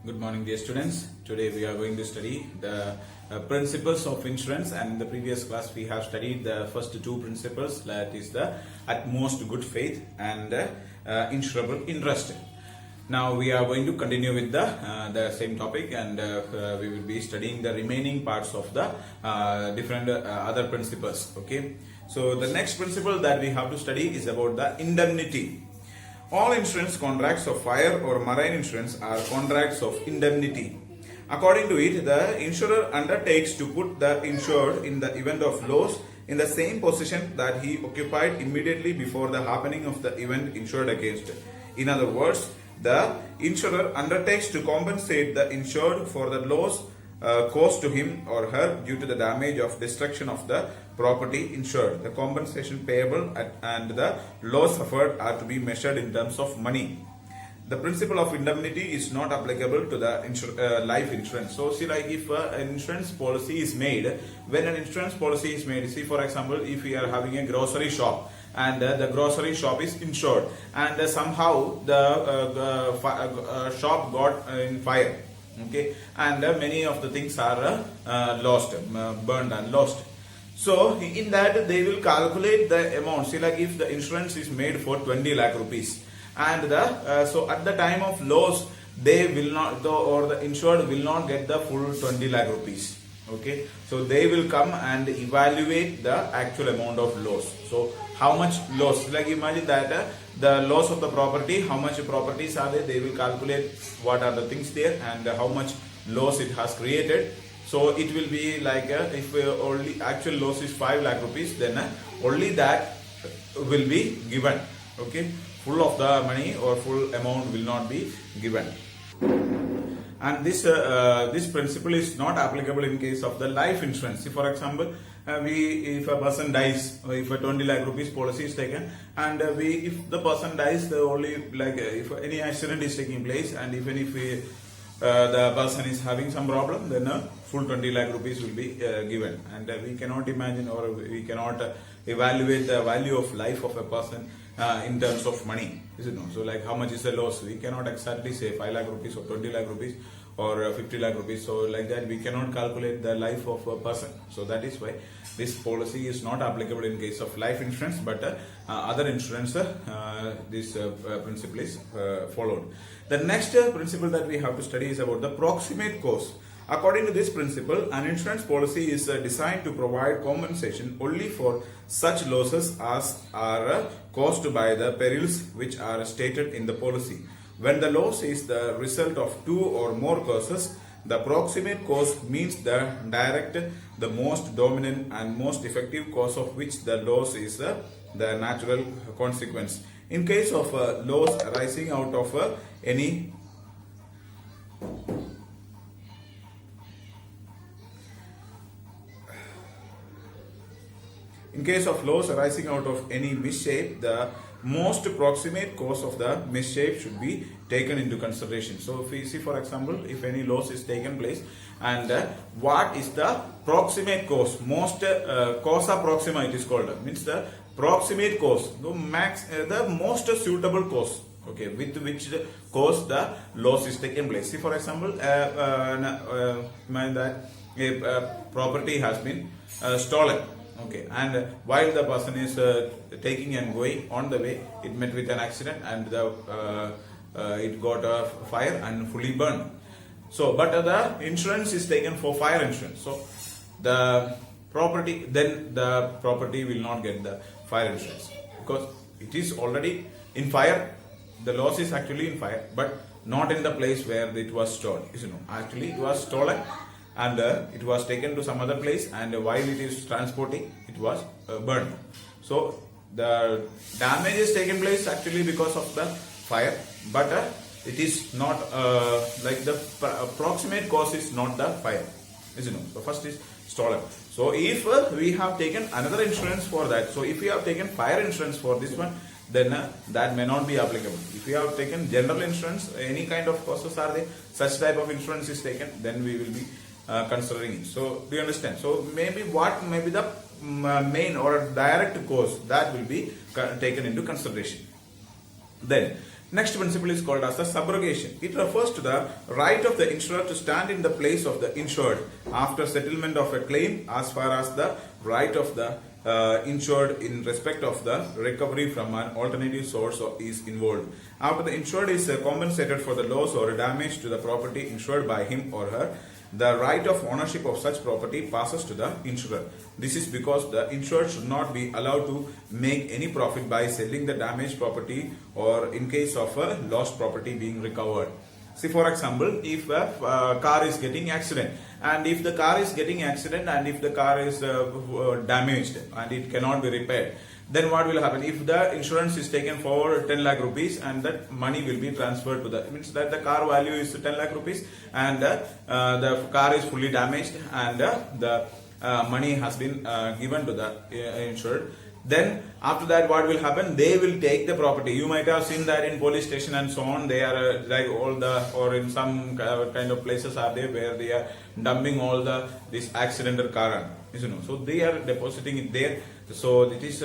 Good morning, dear students. Today we are going to study the principles of insurance, and in the previous class we have studied the first two principles, that is the utmost good faith and insurable interest. Now we are going to continue with the same topic, and we will be studying the remaining parts of the different other principles. Okay, so the next principle that we have to study is about the indemnity. All insurance contracts of fire or marine insurance are contracts of indemnity. According to it, the insurer undertakes to put the insured in the event of loss in the same position that he occupied immediately before the happening of the event insured against. In other words, the insurer undertakes to compensate the insured for the loss caused to him or her due to the damage of destruction of the property insured. The compensation payable and the loss suffered are to be measured in terms of money. The principle of indemnity is not applicable to the life insurance. So, see, like if an insurance policy is made, when an insurance policy is made, see, for example, if we are having a grocery shop and the grocery shop is insured, and somehow the shop got in fire, okay, and many of the things are lost, burned and lost. So in that they will calculate the amount. See, like if the insurance is made for 20 lakh rupees, and so at the time of loss they will not, or the insured will not get the full 20 lakh rupees. Okay, so they will come and evaluate the actual amount of loss. So how much loss, like imagine that the loss of the property, how much properties are there, they will calculate what are the things there and how much loss it has created. So it will be like if only actual loss is 5 lakh rupees, then only that will be given. Okay, full of the money or full amount will not be given. And this principle is not applicable in case of the life insurance. See, for example, if a person dies, if a 20 lakh rupees policy is taken, and if the person dies, the only like if any accident is taking place, and even if the person is having some problem, then full 20 lakh rupees will be given. And we cannot imagine, or we cannot evaluate the value of life of a person in terms of money, is it no? So like how much is the loss, we cannot exactly say 5 lakh rupees or 20 lakh rupees or 50 lakh rupees. So like that we cannot calculate the life of a person. So that is why this policy is not applicable in case of life insurance, but other insurance this principle is followed. The next principle that we have to study is about the proximate cause. According to this principle, an insurance policy is designed to provide compensation only for such losses as are caused by the perils which are stated in the policy. When the loss is the result of two or more causes, the proximate cause means the direct, the most dominant and most effective cause of which the loss is the natural consequence. In case of loss arising out of any misshape, the most proximate cause of the misshape should be taken into consideration. So if we see, for example, if any loss is taken place, and what is the proximate cause, most causa proxima it is called, means the proximate cause, the most suitable cause, okay, with which cause the loss is taken place. See, for example, imagine that a property has been stolen. Okay, and while the person is taking and going on the way, it met with an accident, and it got a fire and fully burned. So, but the insurance is taken for fire insurance. So, the property will not get the fire insurance because it is already in fire. The loss is actually in fire, but not in the place where it was stolen. You know, actually it was stolen, and it was taken to some other place, and while it is transporting, it was burned. So the damage is taken place actually because of the fire, but it is not like the approximate cause is not the fire, is it no? So first is stolen. So if we have taken another insurance for that, so if we have taken fire insurance for this one, then that may not be applicable. If we have taken general insurance, any kind of causes are there, such type of insurance is taken, then we will be considering it. So do you understand? So maybe what may be the main or direct cause, that will be taken into consideration. Then Next principle is called as the subrogation. It refers to the right of the insurer to stand in the place of the insured after settlement of a claim as far as the right of the insured in respect of the recovery from an alternative source is involved. After the insured is compensated for the loss or damage to the property insured by him or her, the right of ownership of such property passes to the insurer. This is because the insured should not be allowed to make any profit by selling the damaged property or in case of a lost property being recovered. See, for example, if a car is getting accident, and if the car is getting accident and if the car is damaged and it cannot be repaired, then what will happen? If the insurance is taken for 10 lakh rupees and that money will be transferred to the, means that the car value is 10 lakh rupees and the car is fully damaged and the money has been given to the insured. Then after that what will happen? They will take the property. You might have seen that in police station and so on. They are like all the, or in some kind of places are there where they are dumping all the this accidental car, you know. So they are depositing it there. So it is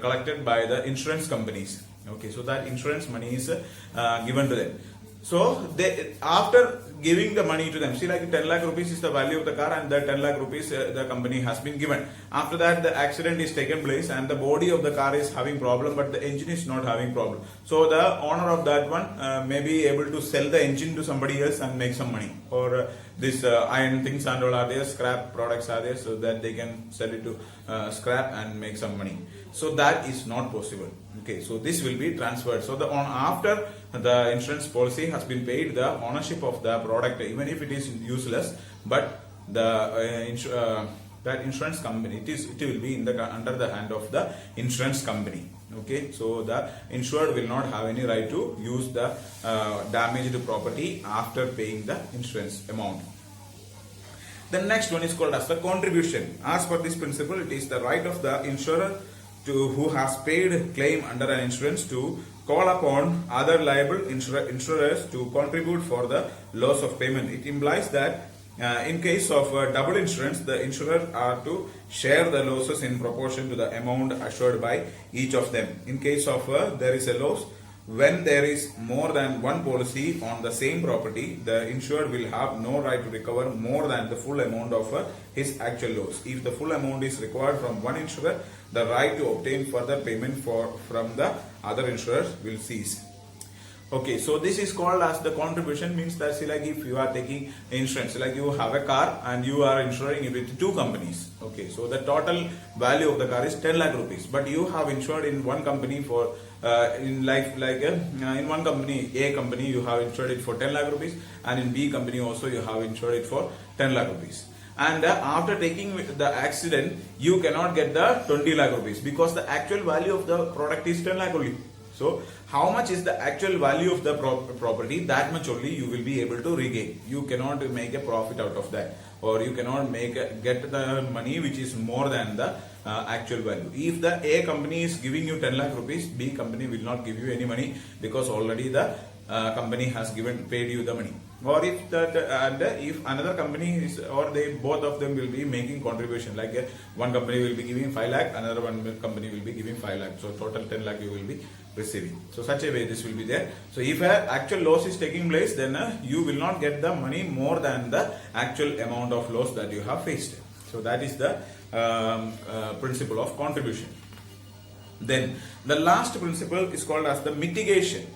collected by the insurance companies. Okay, so that insurance money is given to them. So they, after giving the money to them, see, like 10 lakh rupees is the value of the car and the 10 lakh rupees the company has been given. After that the accident is taken place and the body of the car is having problem but the engine is not having problem. So the owner of that one may be able to sell the engine to somebody else and make some money. Or this iron things and all are there, scrap products are there, so that they can sell it to scrap and make some money. So that is not possible. Okay, so this will be transferred. So the after the insurance policy has been paid, the ownership of the product, even if it is useless, but the that insurance company, it will be in the under the hand of the insurance company. Okay, so the insured will not have any right to use the damaged property after paying the insurance amount. The next one is called as the contribution. As per this principle, it is the right of the insurer to who has paid claim under an insurance to call upon other liable insurers to contribute for the loss of payment. It implies that in case of double insurance, the insurer are to share the losses in proportion to the amount assured by each of them. In case of there is a loss, when there is more than one policy on the same property, the insured will have no right to recover more than the full amount of his actual loss. If the full amount is required from one insurer, the right to obtain further payment from the other insurers will cease. Okay, so this is called as the contribution. Means that, see, like if you are taking insurance, like you have a car and you are insuring it with two companies. Okay, so the total value of the car is 10 lakh rupees, but you have insured in one company for in one company, A company, you have insured it for 10 lakh rupees, and in B company also you have insured it for 10 lakh rupees. And after taking the accident, you cannot get the 20 lakh rupees because the actual value of the product is 10 lakh only. So how much is the actual value of the property, that much only you will be able to regain. You cannot make a profit out of that, or you cannot get the money which is more than the actual value. If the A company is giving you 10 lakh rupees, B company will not give you any money because already the company has paid you the money. Or if that if another company is, or they both of them will be making contribution, like one company will be giving 5 lakh, another one company will be giving 5 lakh, so total 10 lakh you will be receiving. So such a way this will be there. So if an actual loss is taking place, then you will not get the money more than the actual amount of loss that you have faced. So that is the principle of contribution. Then the last principle is called as the mitigation.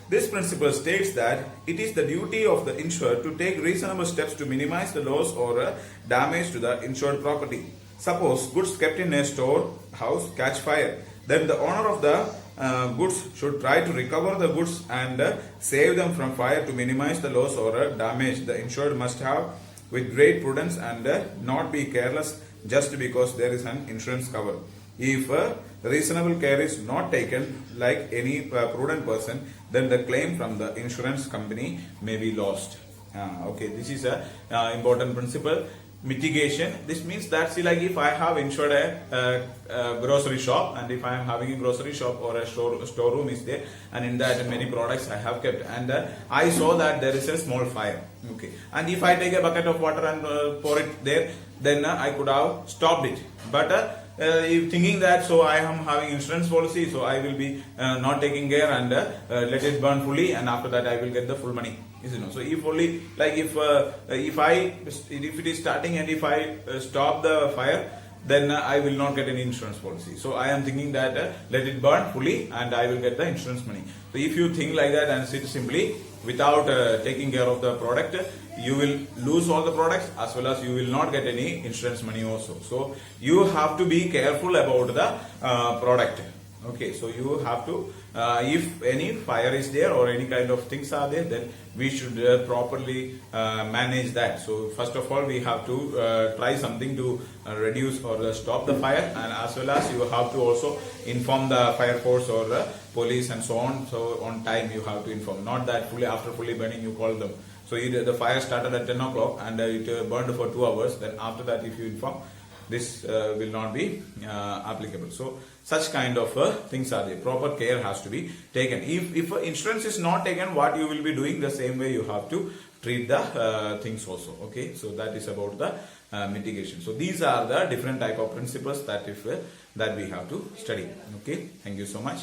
This principle states that it is the duty of the insured to take reasonable steps to minimize the loss or damage to the insured property. Suppose goods kept in a storehouse catch fire, then the owner of the goods should try to recover the goods and save them from fire to minimize the loss or damage. The insured must have with great prudence and not be careless just because there is an insurance cover. If reasonable care is not taken, like any prudent person, then the claim from the insurance company may be lost. Okay, this is a important principle. Mitigation. This means that, see, like if I have insured a grocery shop, and if I am having a grocery shop or a storeroom is there, and in that many products I have kept, and I saw that there is a small fire. Okay, and if I take a bucket of water and pour it there, then I could have stopped it. But if thinking that so I am having insurance policy, so I will be not taking care and let it burn fully, and after that I will get the full money. So if only like if it is starting and if I stop the fire, then I will not get any insurance policy. So I am thinking that let it burn fully and I will get the insurance money. So if you think like that and sit simply without taking care of the product, you will lose all the products as well as you will not get any insurance money also. So you have to be careful about the product. Okay, so you have to, if any fire is there or any kind of things are there, then we should properly manage that. So first of all, we have to try something to reduce or stop the fire, and as well as you have to also inform the fire force or police and so on. So on time you have to inform, not that after fully burning you call them. So either the fire started at 10 o'clock and it burned for 2 hours, then after that if you inform, this will not be applicable. So such kind of things are there. Proper care has to be taken. If insurance is not taken, what you will be doing, the same way you have to treat the things also. Okay, so that is about the mitigation. So these are the different type of principles that that we have to study. Okay, thank you so much.